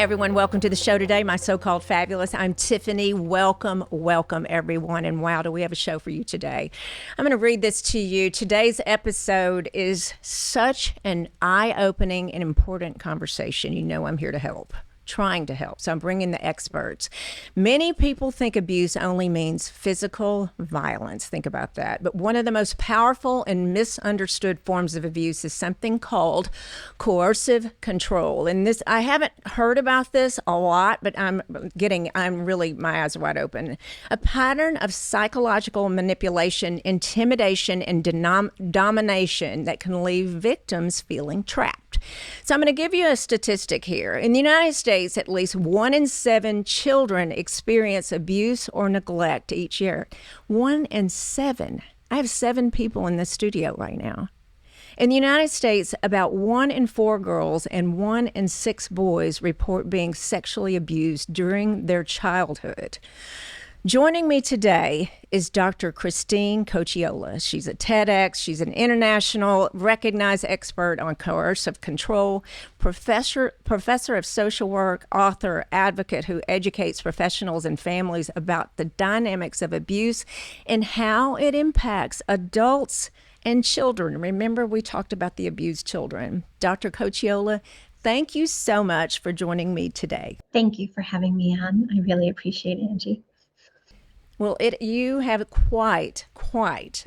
Hey everyone, welcome to the show today, my so-called fabulous. I'm Tiffany. Welcome, welcome everyone. And wow, do we have a show for you today. I'm going to read this to you. Today's episode is such an eye-opening and important conversation. You know I'm here to help. Trying to help. So I'm bringing the experts. Many people think abuse only means physical violence. Think about that. But one of the most powerful and misunderstood forms of abuse is something called coercive control. And this, I haven't heard about this a lot, but I'm really, my eyes are wide open. A pattern of psychological manipulation, intimidation, and domination that can leave victims feeling trapped. So I'm going to give you a statistic here. In the United States, at least 1 in 7 children experience abuse or neglect each year. 1 in 7. I have 7 people in the studio right now. In the United States, about 1 in 4 girls and 1 in 6 boys report being sexually abused during their childhood. Joining me today is Dr. Christine Cocchiola. She's a TEDx. She's an international recognized expert on coercive control, professor of social work, author, advocate who educates professionals and families about the dynamics of abuse and how it impacts adults and children. Remember, we talked about the abused children. Dr. Cocchiola, thank you so much for joining me today. Thank you for having me on. I really appreciate it, Angie. Well, you have quite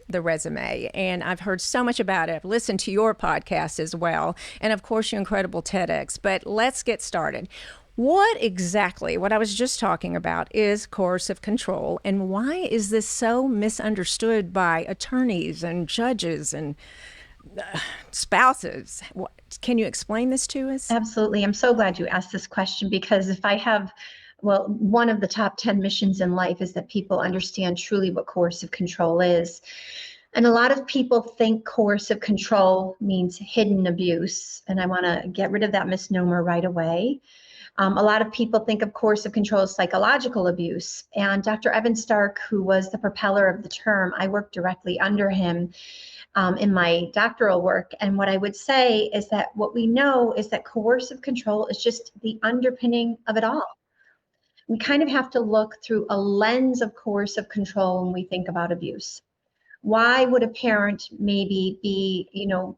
the resume, and I've heard so much about it. I've listened to your podcast as well, and of course, your incredible TEDx. But let's get started. What I was just talking about is coercive control, and why is this so misunderstood by attorneys and judges and spouses? Can you explain this to us? Absolutely. I'm so glad you asked this question because one of the top 10 missions in life is that people understand truly what coercive control is. And a lot of people think coercive control means hidden abuse. And I want to get rid of that misnomer right away. A lot of people think of coercive control as psychological abuse. And Dr. Evan Stark, who was the propeller of the term, I worked directly under him in my doctoral work. And what I would say is that what we know is that coercive control is just the underpinning of it all. We kind of have to look through a lens of coercive control when we think about abuse. Why would a parent maybe be,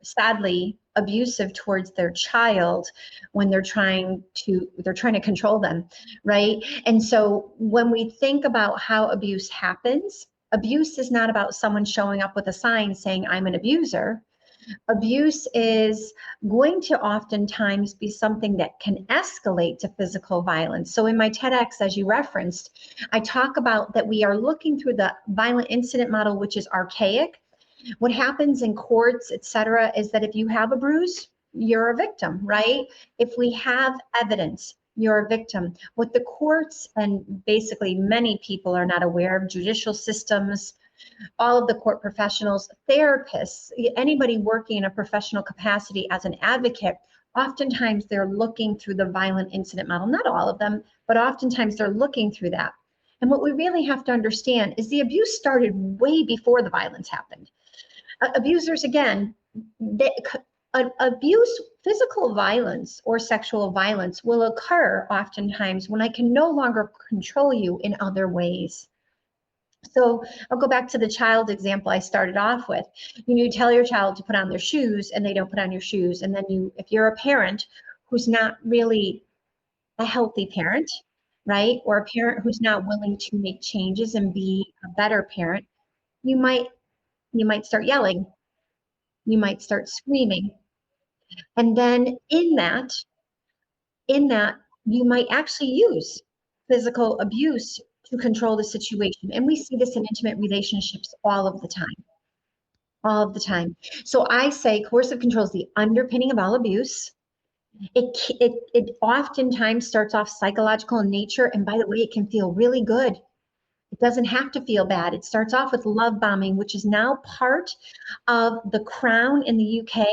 sadly abusive towards their child when they're trying to control them, right? And so when we think about how abuse happens, abuse is not about someone showing up with a sign saying, I'm an abuser. Abuse is going to oftentimes be something that can escalate to physical violence. So in my TEDx, as you referenced, I talk about that we are looking through the violent incident model, which is archaic. What happens in courts, et cetera, is that if you have a bruise, you're a victim, right? If we have evidence, you're a victim. What the courts and basically many people are not aware of, judicial systems, all of the court professionals, therapists, anybody working in a professional capacity as an advocate, oftentimes they're looking through the violent incident model. Not all of them, but oftentimes they're looking through that. And what we really have to understand is the abuse started way before the violence happened. Abusers, again, abuse, physical violence or sexual violence will occur oftentimes when I can no longer control you in other ways. So I'll go back to the child example I started off with. You tell your child to put on their shoes and they don't put on your shoes. And then if you're a parent who's not really a healthy parent, right? Or a parent who's not willing to make changes and be a better parent, you might start yelling. You might start screaming. And then in that, you might actually use physical abuse to control the situation. And we see this in intimate relationships all of the time. So I say coercive control is the underpinning of all abuse. It oftentimes starts off psychological in nature. And by the way, it can feel really good. It doesn't have to feel bad. It starts off with love bombing, which is now part of the Crown in the UK,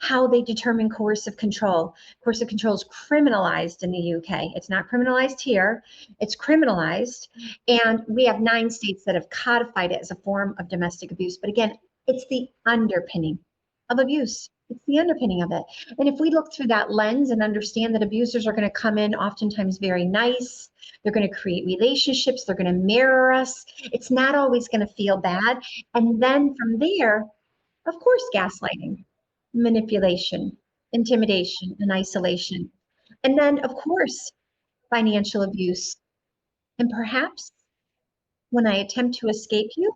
how they determine coercive control. Coercive control is criminalized in the UK. It's not criminalized here. It's criminalized. And we have 9 states that have codified it as a form of domestic abuse. But again, it's the underpinning of abuse. It's the underpinning of it. And if we look through that lens and understand that abusers are going to come in oftentimes very nice, they're going to create relationships, they're going to mirror us, it's not always going to feel bad. And then from there, of course, gaslighting, manipulation, intimidation, and isolation. And then, of course, financial abuse. And perhaps when I attempt to escape you,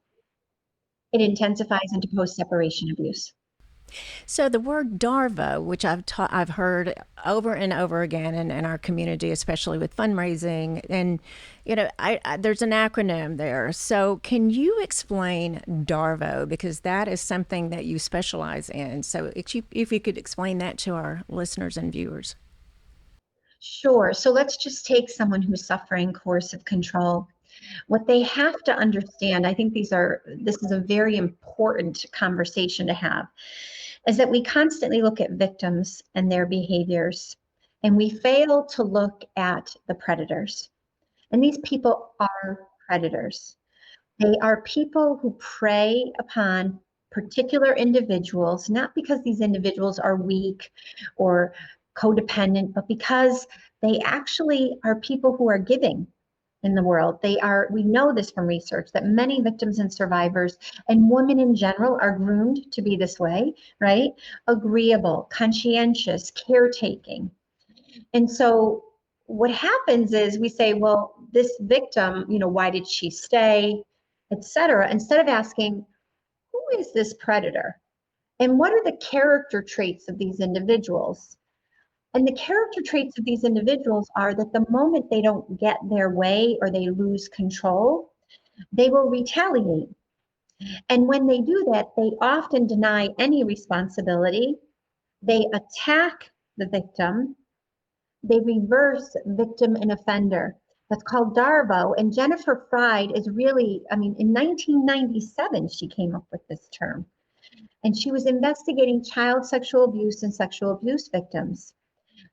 it intensifies into post-separation abuse. So the word DARVO, which I've heard over and over again in our community, especially with fundraising, and there's an acronym there. So can you explain DARVO, because that is something that you specialize in? So if you could explain that to our listeners and viewers. Sure. So let's just take someone who's suffering coercive control. What they have to understand, I think this is a very important conversation to have, is that we constantly look at victims and their behaviors, and we fail to look at the predators. And these people are predators. They are people who prey upon particular individuals, not because these individuals are weak or codependent, but because they actually are people who are giving in the world. We know this from research, that many victims and survivors and women in general are groomed to be this way, right? Agreeable, conscientious, caretaking. And so what happens is we say, well, this victim, why did she stay, etc., instead of asking, who is this predator? And what are the character traits of these individuals? And the character traits of these individuals are that the moment they don't get their way or they lose control, they will retaliate. And when they do that, they often deny any responsibility. They attack the victim. They reverse victim and offender. That's called DARVO. And Jennifer Fried is really, in 1997, she came up with this term. And she was investigating child sexual abuse and sexual abuse victims.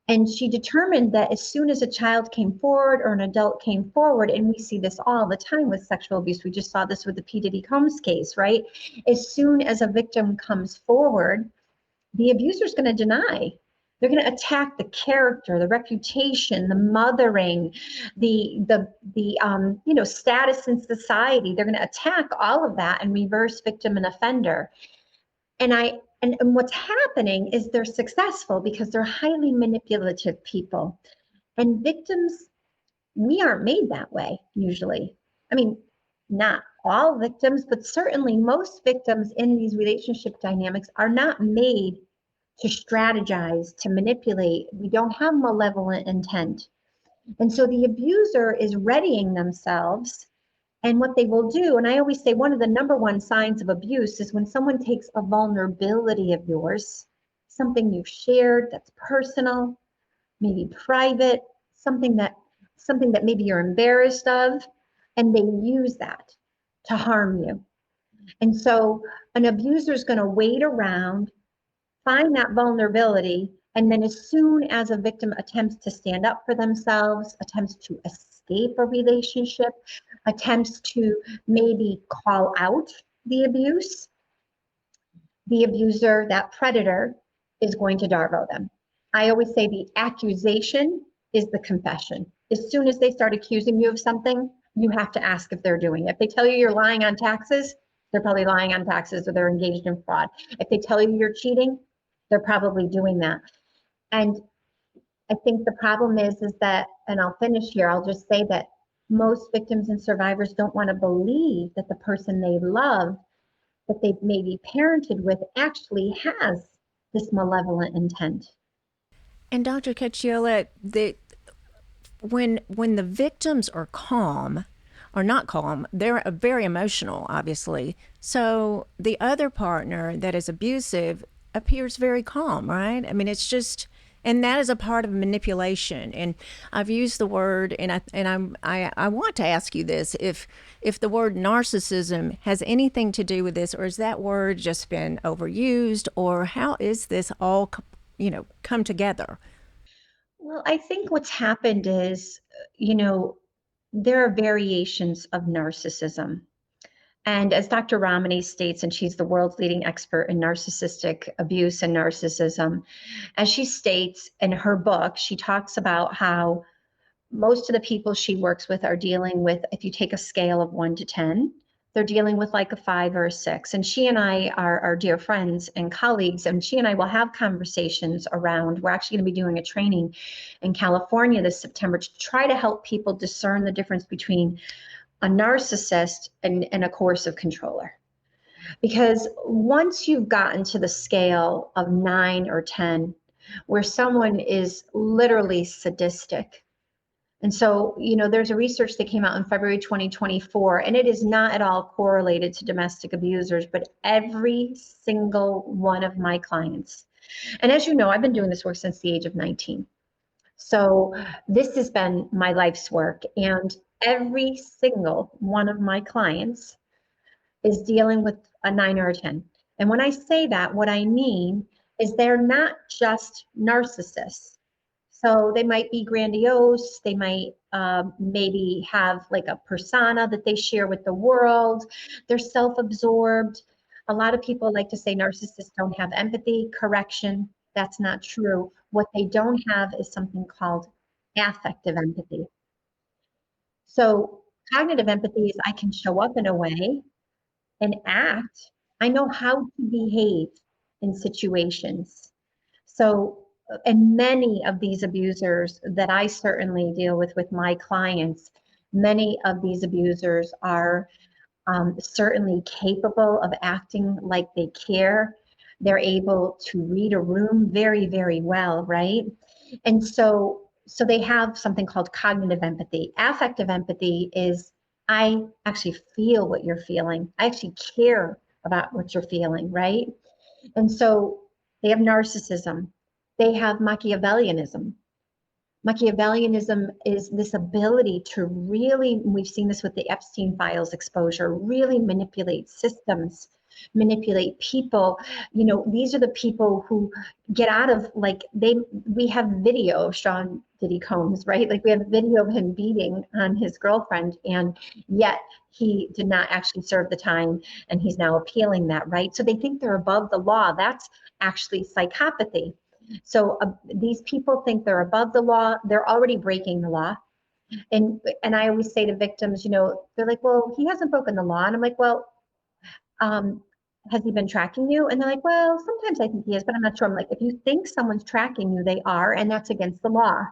And she determined that as soon as a child came forward or an adult came forward, and we see this all the time with sexual abuse, we just saw this with the P. Diddy Combs case, right? As soon as a victim comes forward, the abuser's going to deny. They're going to attack the character, the reputation, the mothering, the status in society. They're going to attack all of that and reverse victim and offender. And what's happening is they're successful because they're highly manipulative people. And victims, we aren't made that way usually. Not all victims, but certainly most victims in these relationship dynamics are not made to strategize, to manipulate. We don't have malevolent intent. And so the abuser is readying themselves. And what they will do, and I always say one of the number one signs of abuse is when someone takes a vulnerability of yours, something you've shared that's personal, maybe private, something that maybe you're embarrassed of, and they use that to harm you. And so an abuser is going to wait around, find that vulnerability, and then as soon as a victim attempts to stand up for themselves, attempts to escape a relationship, attempts to maybe call out the abuse, the abuser, that predator, is going to DARVO them. I always say the accusation is the confession. As soon as they start accusing you of something, you have to ask if they're doing it. If they tell you you're lying on taxes, they're probably lying on taxes or they're engaged in fraud. If they tell you you're cheating, they're probably doing that. And I think the problem is that, and I'll finish here, I'll just say that most victims and survivors don't want to believe that the person they love, that they may be parented with, actually has this malevolent intent. And Dr. Cocchiola, when the victims are calm, or not calm, they're very emotional, obviously. So the other partner that is abusive appears very calm, right? It's just, and that is a part of manipulation. And I've used the word, and I want to ask you this: if the word narcissism has anything to do with this, or has that word just been overused, or how is this all, come together? Well, I think what's happened is, there are variations of narcissism. And as Dr. Ramani states, and she's the world's leading expert in narcissistic abuse and narcissism, as she states in her book, she talks about how most of the people she works with are dealing with, if you take a scale of 1 to 10, they're dealing with like a 5 or a 6. And she and I are dear friends and colleagues, and she and I will have conversations around, we're actually going to be doing a training in California this September to try to help people discern the difference between a narcissist and a coercive controller. Because once you've gotten to the scale of 9 or 10, where someone is literally sadistic, and so, there's a research that came out in February 2024, and it is not at all correlated to domestic abusers, but every single one of my clients. And as you know, I've been doing this work since the age of 19. So this has been my life's work, and every single one of my clients is dealing with a 9 or a 10. And when I say that, what I mean is they're not just narcissists. So they might be grandiose, they might maybe have like a persona that they share with the world, they're self-absorbed. A lot of people like to say narcissists don't have empathy. Correction, that's not true. What they don't have is something called affective empathy. So cognitive empathy is I can show up in a way and act. I know how to behave in situations. So, and many of these abusers that I certainly deal with my clients, many of these abusers are certainly capable of acting like they care. They're able to read a room very, very well, right? And so they have something called cognitive empathy. Affective empathy is I actually feel what you're feeling. I actually care about what you're feeling, right? And so they have narcissism. They have Machiavellianism. Machiavellianism is this ability to really, we've seen this with the Epstein files exposure, really manipulate systems, manipulate people. These are the people who get out of we have video of Sean Diddy Combs, right? Like we have video of him beating on his girlfriend, and yet he did not actually serve the time, and he's now appealing that, right? So they think they're above the law. That's actually psychopathy. So these people think they're above the law. They're already breaking the law. And I always say to victims, they're like, well, he hasn't broken the law. And I'm like, well, has he been tracking you? And they're like, well, sometimes I think he is, but I'm not sure. I'm like, if you think someone's tracking you, they are, and that's against the law.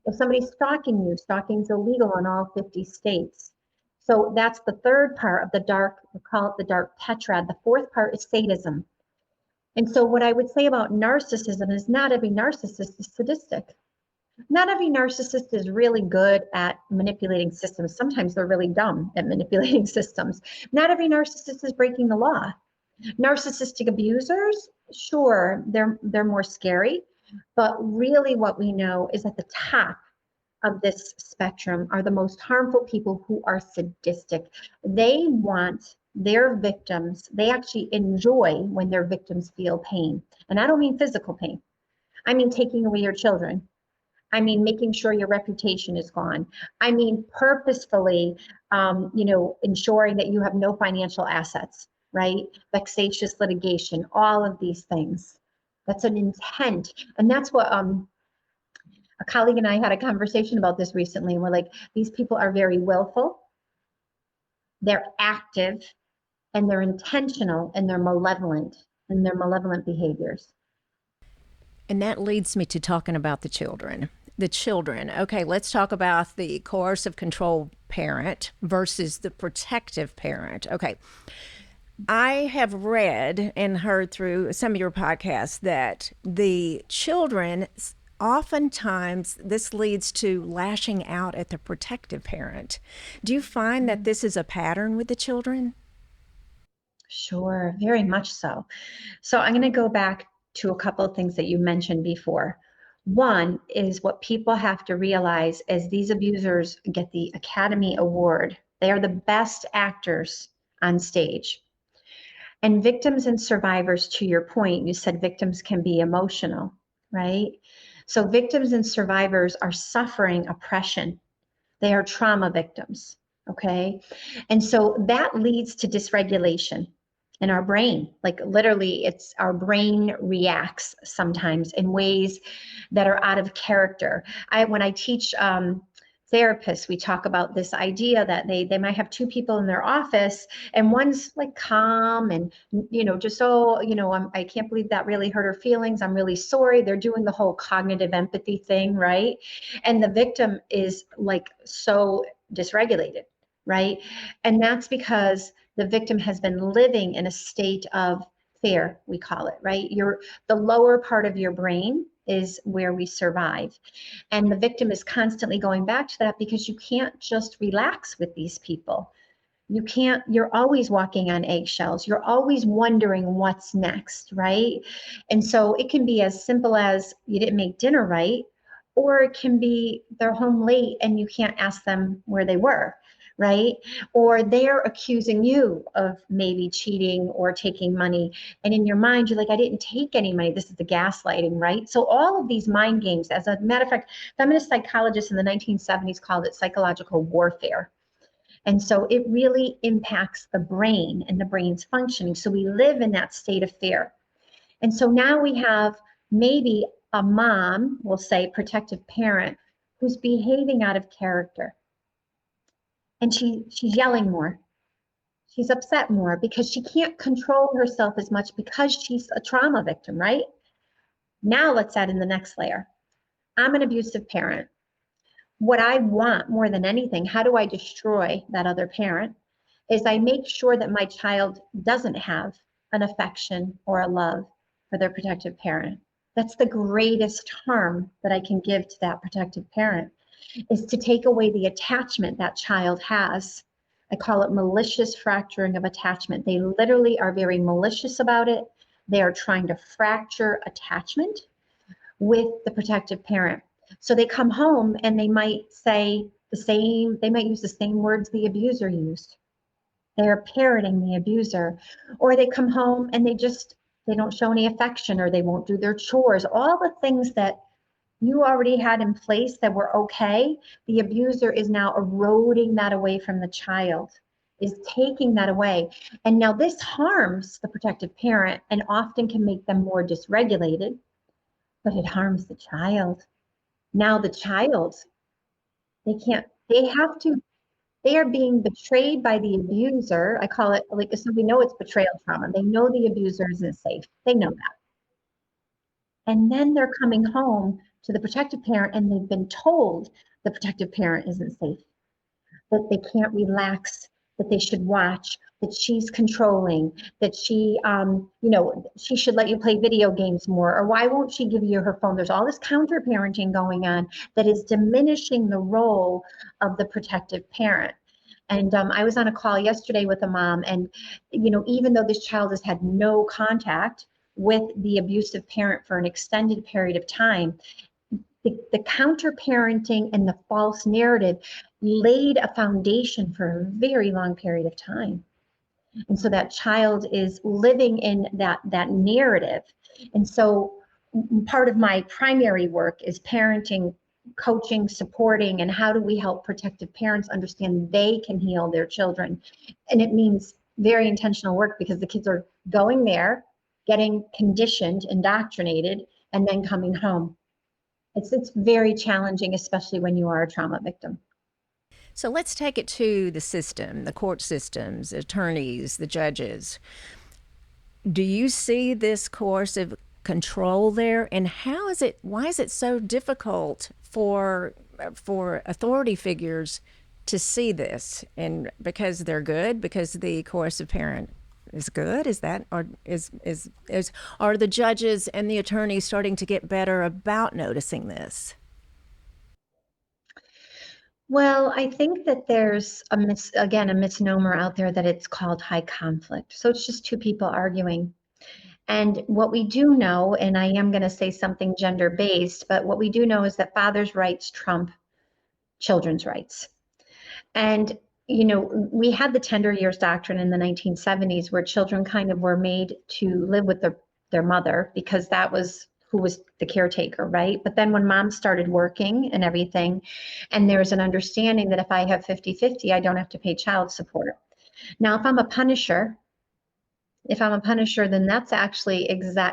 If somebody's stalking you, stalking's illegal in all 50 states. So that's the third part of the dark, we call it the dark tetrad. The fourth part is sadism. And so what I would say about narcissism is not every narcissist is sadistic. Not every narcissist is really good at manipulating systems. Sometimes they're really dumb at manipulating systems. Not every narcissist is breaking the law. Narcissistic abusers, sure, they're more scary, but really what we know is at the top of this spectrum are the most harmful people who are sadistic. They want their victims, they actually enjoy when their victims feel pain. And I don't mean physical pain. I mean taking away your children. I mean making sure your reputation is gone. I mean purposefully, ensuring that you have no financial assets, right? Vexatious litigation, all of these things. That's an intent. And that's what a colleague and I had a conversation about this recently, and we're like, these people are very willful, they're active, and they're intentional, and they're malevolent in their malevolent behaviors. And that leads me to talking about the children. The children. Okay, let's talk about the coercive control parent versus the protective parent. Okay. I have read and heard through some of your podcasts that the children, oftentimes this leads to lashing out at the protective parent. Do you find that this is a pattern with the children? Sure, very much so. So I'm going to go back to a couple of things that you mentioned before. One is what people have to realize as these abusers get the Academy Award, they are the best actors on stage. And victims and survivors, to your point, you said victims can be emotional, right? So victims and survivors are suffering oppression. They are trauma victims. Okay. And so that leads to dysregulation in our brain. Like literally, it's our brain reacts sometimes in ways that are out of character. When I teach therapists, we talk about this idea that they might have two people in their office, and one's like calm and just, oh, I can't believe that really hurt her feelings. I'm really sorry. They're doing the whole cognitive empathy thing, right? And the victim is like so dysregulated, right? And that's because the victim has been living in a state of fear, we call it, right? The lower part of your brain is where we survive. And the victim is constantly going back to that because you can't just relax with these people. You're always walking on eggshells. You're always wondering what's next, right? And so it can be as simple as you didn't make dinner right, or it can be they're home late and you can't ask them where they were, right? Or they're accusing you of maybe cheating or taking money. And in your mind, you're like, I didn't take any money. This is the gaslighting, right? So all of these mind games, as a matter of fact, feminist psychologists in the 1970s called it psychological warfare. And so it really impacts the brain and the brain's functioning. So we live in that state of fear. And so now we have maybe a mom, we'll say protective parent, who's behaving out of character. And she's yelling more. She's upset more because she can't control herself as much because she's a trauma victim, right? Now let's add in the next layer. I'm an abusive parent. What I want more than anything, how do I destroy that other parent, is I make sure that my child doesn't have an affection or a love for their protective parent. That's the greatest harm that I can give to that protective parent, is to take away the attachment that child has. I call it malicious fracturing of attachment. They literally are very malicious about it. They are trying to fracture attachment with the protective parent. So they come home and they might say they might use the same words the abuser used. They're parroting the abuser. Or they come home and they don't show any affection, or they won't do their chores. All the things that you already had in place that were okay, the abuser is now eroding that away from the child, is taking that away. And now this harms the protective parent and often can make them more dysregulated, but it harms the child. Now the child, they are being betrayed by the abuser. I call it like, so we know it's betrayal trauma. They know the abuser isn't safe. They know that. And then they're coming home to the protective parent and they've been told the protective parent isn't safe, that they can't relax, that they should watch, that she's controlling, that she should let you play video games more, or why won't she give you her phone? There's all this counter parenting going on that is diminishing the role of the protective parent. And I was on a call yesterday with a mom, and even though this child has had no contact with the abusive parent for an extended period of time, the counter parenting and the false narrative laid a foundation for a very long period of time. And so that child is living in that narrative. And so part of my primary work is parenting, coaching, supporting, and how do we help protective parents understand they can heal their children. And it means very intentional work because the kids are going there, getting conditioned, indoctrinated, and then coming home. It's very challenging, especially when you are a trauma victim. So let's take it to the system, the court systems, attorneys, the judges. Do you see this coercive control there? And why is it so difficult for authority figures to see this? And because they're good, because the coercive parent is good? Is that, or are the judges and the attorneys starting to get better about noticing this? Well, I think that there's a misnomer out there that it's called high conflict. So it's just two people arguing. And what we do know, and I am going to say something gender based, but what we do know is that father's rights trump children's rights. And we had the tender years doctrine in the 1970s where children kind of were made to live with their mother because that was who was the caretaker, right? But then when mom started working and everything, and there's an understanding that if I have 50-50, I don't have to pay child support. Now, if I'm a punisher, then that's actually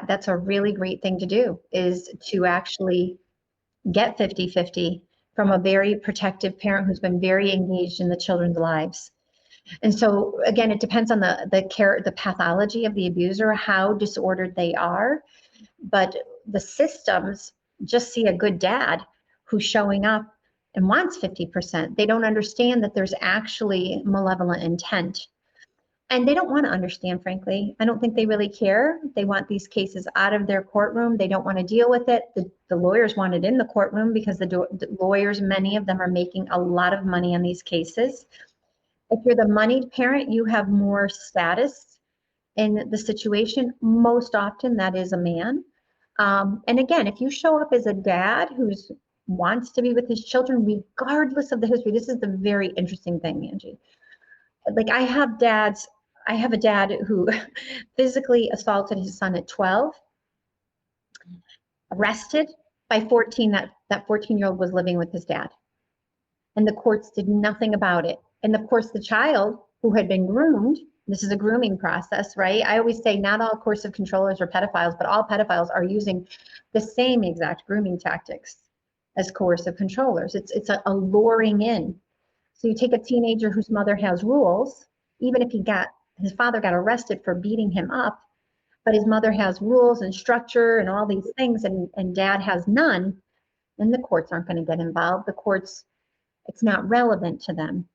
that's a really great thing to do, is to actually get 50-50 from a very protective parent who's been very engaged in the children's lives. And so again, it depends on the pathology of the abuser, how disordered they are. But the systems just see a good dad who's showing up and wants 50%. They don't understand that there's actually malevolent intent. And they don't want to understand, frankly. I don't think they really care. They want these cases out of their courtroom. They don't want to deal with it. The lawyers want it in the courtroom because the lawyers, many of them, are making a lot of money on these cases. If you're the moneyed parent, you have more status in the situation. Most often that is a man. And again, if you show up as a dad who wants to be with his children, regardless of the history, this is the very interesting thing, Angie. Like I have a dad who physically assaulted his son at 12, arrested by 14. That 14-year-old was living with his dad. And the courts did nothing about it. And of course, the child who had been groomed, this is a grooming process, right? I always say not all coercive controllers are pedophiles, but all pedophiles are using the same exact grooming tactics as coercive controllers. It's a luring in. So you take a teenager whose mother has rules, even if his father got arrested for beating him up, but his mother has rules and structure and all these things, and dad has none, and the courts aren't going to get involved. The courts, it's not relevant to them.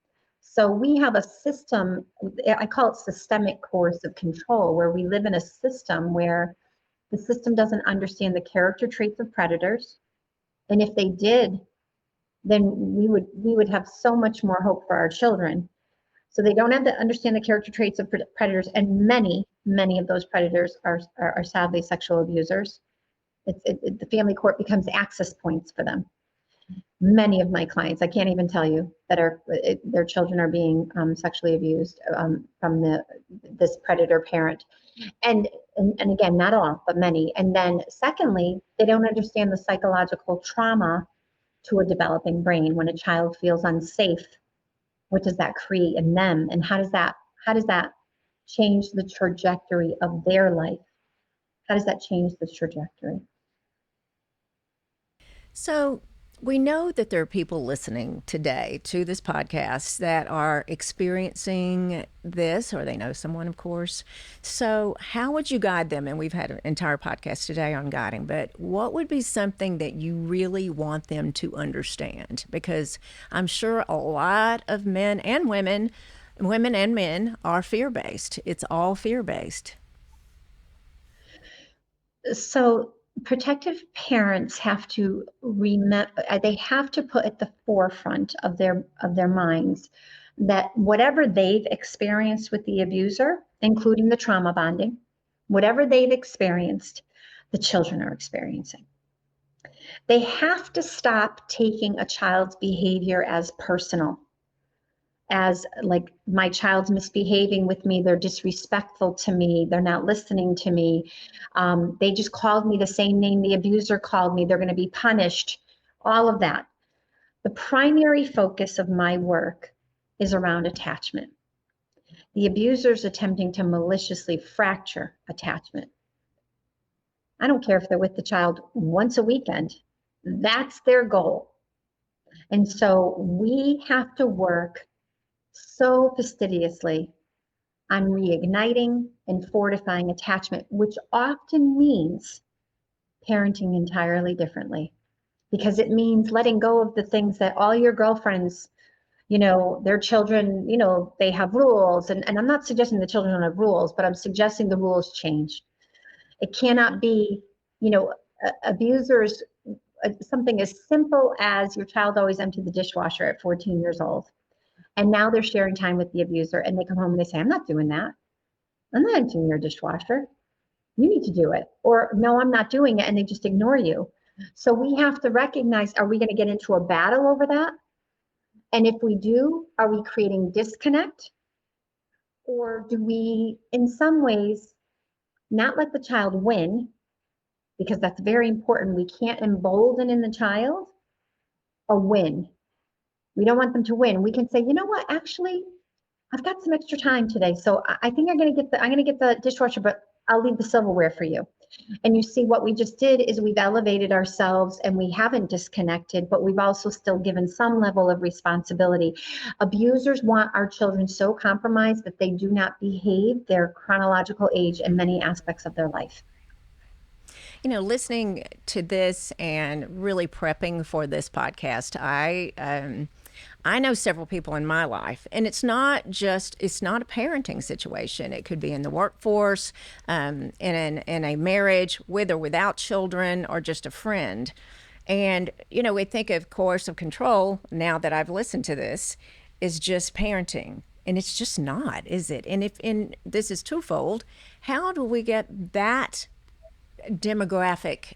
So we have a system, I call it systemic coercive control, where we live in a system where the system doesn't understand the character traits of predators. And if they did, then we would have so much more hope for our children. So they don't have to understand the character traits of predators, and many of those predators are sadly sexual abusers. The family court becomes access points for them. Many of my clients, I can't even tell you, that their children are being sexually abused from this predator parent. And again, not all, but many. And then secondly, they don't understand the psychological trauma to a developing brain. When a child feels unsafe, what does that create in them? And how does that change the trajectory of their life? How does that change the trajectory? So we know that there are people listening today to this podcast that are experiencing this, or they know someone, of course. So how would you guide them? And we've had an entire podcast today on guiding, but what would be something that you really want them to understand? Because I'm sure a lot of men and women and men are fear-based. It's all fear-based. So protective parents have to remember, they have to put at the forefront of their minds that whatever they've experienced with the abuser, including the trauma bonding, whatever they've experienced, the children are experiencing. They have to stop taking a child's behavior as personal, as like, my child's misbehaving with me, they're disrespectful to me, they're not listening to me, they just called me the same name the abuser called me, they're going to be punished, all of that. The primary focus of my work is around attachment. The abuser's attempting to maliciously fracture attachment. I don't care if they're with the child once a weekend, that's their goal. And so we have to work so fastidiously on reigniting and fortifying attachment, which often means parenting entirely differently, because it means letting go of the things that all your girlfriends, their children, they have rules. And I'm not suggesting the children don't have rules, but I'm suggesting the rules change. It cannot be, abusers, something as simple as your child always emptied the dishwasher at 14 years old. And now they're sharing time with the abuser, and they come home and they say, I'm not doing that. I'm not emptying your dishwasher. You need to do it. Or no, I'm not doing it. And they just ignore you. So we have to recognize, are we going to get into a battle over that? And if we do, are we creating disconnect? Or do we, in some ways, not let the child win, because that's very important. We can't embolden in the child a win. We don't want them to win. We can say, you know what, actually, I've got some extra time today, so I think I'm going to get the dishwasher, but I'll leave the silverware for you. And you see, what we just did is we've elevated ourselves, and we haven't disconnected, but we've also still given some level of responsibility. Abusers want our children so compromised that they do not behave their chronological age in many aspects of their life. You know, listening to this and really prepping for this podcast, I know several people in my life, and it's not a parenting situation. It could be in the workforce, in a marriage, with or without children, or just a friend. And, you know, we think of coercive control, now that I've listened to this, is just parenting. And it's just not, is it? And this is twofold. How do we get that demographic?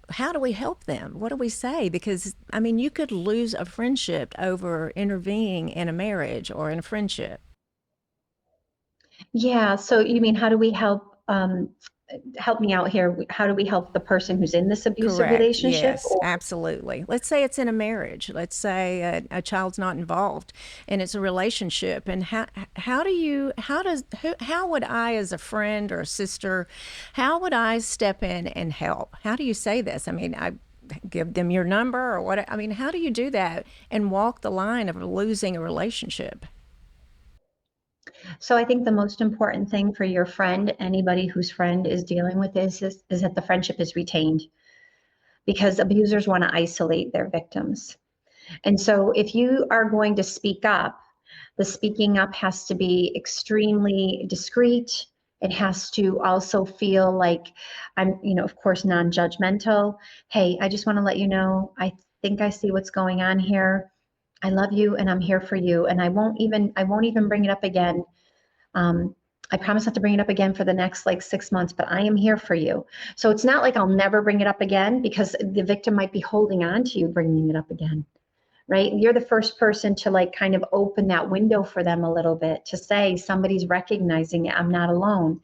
How do we help them? What do we say? Because, I mean, you could lose a friendship over intervening in a marriage or in a friendship. Yeah. So you mean, how do we help me out here? How do we help the person who's in this abusive Correct. relationship? Yes, absolutely. Let's say it's in a marriage. Let's say a child's not involved, and it's a relationship. And how would I, as a friend or a sister, how would I step in and help? How do you say this? I mean, I give them your number or what? I mean, how do you do that and walk the line of losing a relationship? So I think the most important thing for your friend, anybody whose friend is dealing with this, is that the friendship is retained, because abusers want to isolate their victims. And so if you are going to speak up, the speaking up has to be extremely discreet. It has to also feel like I'm, of course, non-judgmental. Hey, I just want to let you know, I think I see what's going on here. I love you and I'm here for you. And I won't even bring it up again. I promise not to bring it up again for the next like 6 months, but I am here for you. So it's not like I'll never bring it up again, because the victim might be holding on to you bringing it up again, right? You're the first person to like kind of open that window for them a little bit, to say somebody's recognizing it. I'm not alone.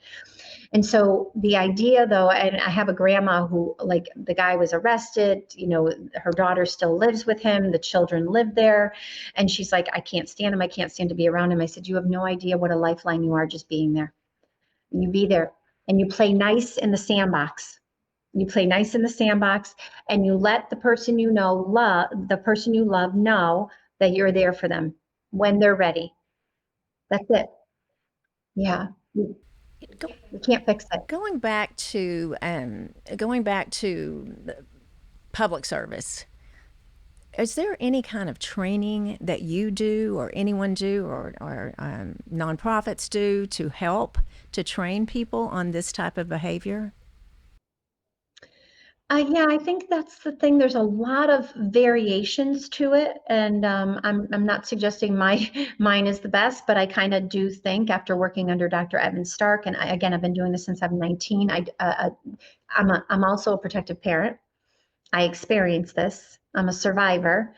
And so the idea, though, and I have a grandma who, like, the guy was arrested, her daughter still lives with him, the children live there. And she's like, I can't stand him. I can't stand to be around him. I said, you have no idea what a lifeline you are just being there. You be there and you play nice in the sandbox. You play nice in the sandbox, and you let the person you love know that you're there for them when they're ready. That's it. Yeah. You, Go, you can't fix it. going back to the public service. Is there any kind of training that you do, or anyone do, or nonprofits do, to help to train people on this type of behavior? Yeah, I think that's the thing. There's a lot of variations to it, and I'm not suggesting mine is the best, but I kind of do think, after working under Dr. Evan Stark, and again, I've been doing this since I'm 19. I'm also a protective parent. I experienced this. I'm a survivor,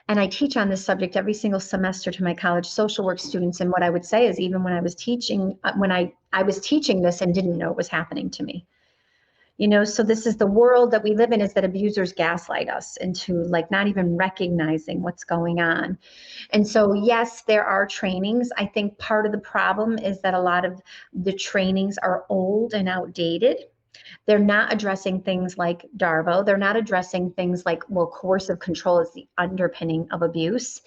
and I teach on this subject every single semester to my college social work students. And what I would say is, even when I was teaching, I was teaching this and didn't know it was happening to me. So this is the world that we live in, is that abusers gaslight us into like not even recognizing what's going on. And so, yes, there are trainings. I think part of the problem is that a lot of the trainings are old and outdated. They're not addressing things like DARVO. They're not addressing things like, well, coercive control is the underpinning of abuse.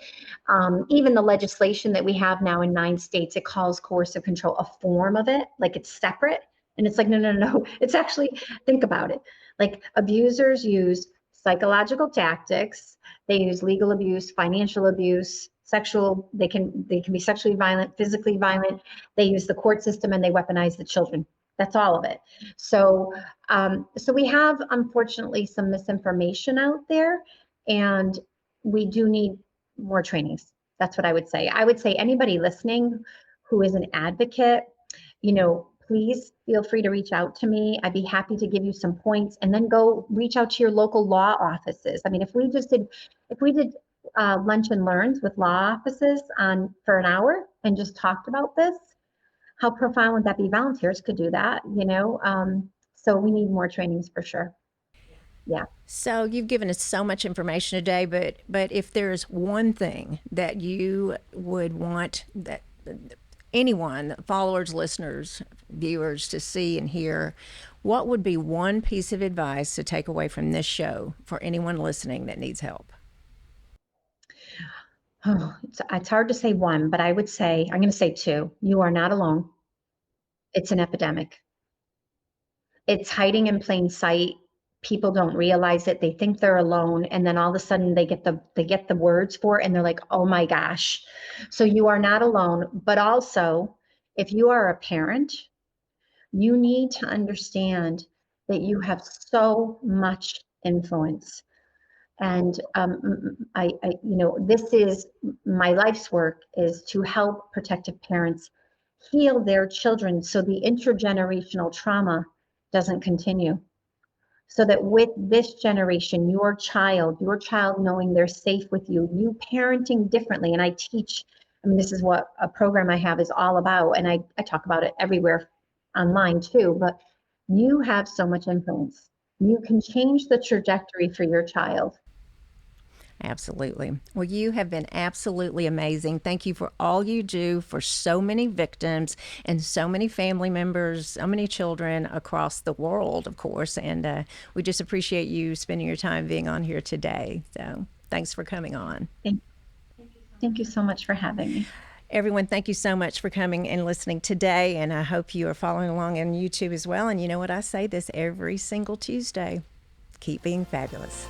Even the legislation that we have now in 9 states, it calls coercive control a form of it, like it's separate. And it's like, no, no, no. It's actually, think about it. Like, abusers use psychological tactics. They use legal abuse, financial abuse, sexual. They can be sexually violent, physically violent. They use the court system, and they weaponize the children. That's all of it. So, so we have, unfortunately, some misinformation out there, and we do need more trainings. That's what I would say. I would say anybody listening who is an advocate, please feel free to reach out to me. I'd be happy to give you some points, and then go reach out to your local law offices. I mean, if we did lunch and learns with law offices for an hour and just talked about this, how profound would that be? Volunteers could do that, So we need more trainings for sure. Yeah. So you've given us so much information today, but if there's one thing that you would want that anyone, followers, listeners, viewers to see and hear, what would be one piece of advice to take away from this show for anyone listening that needs help? Oh, it's hard to say one, but I'm going to say two. You are not alone. It's an epidemic. It's hiding in plain sight. People don't realize it. They think they're alone, and then all of a sudden they get the words for it, and they're like, "Oh my gosh!" So you are not alone. But also, if you are a parent, you need to understand that you have so much influence. And this is my life's work, is to help protective parents heal their children so the intergenerational trauma doesn't continue. So that with this generation, your child knowing they're safe with you, you parenting differently. And I teach, this is what a program I have is all about. And I talk about it everywhere online too, but you have so much influence. You can change the trajectory for your child. Absolutely. Well, you have been absolutely amazing. Thank you for all you do for so many victims and so many family members, so many children across the world, of course. And we just appreciate you spending your time being on here today. So thanks for coming on. Thank you so much for having me. Everyone, thank you so much for coming and listening today. And I hope you are following along on YouTube as well. And you know what? I say this every single Tuesday. Keep being fabulous.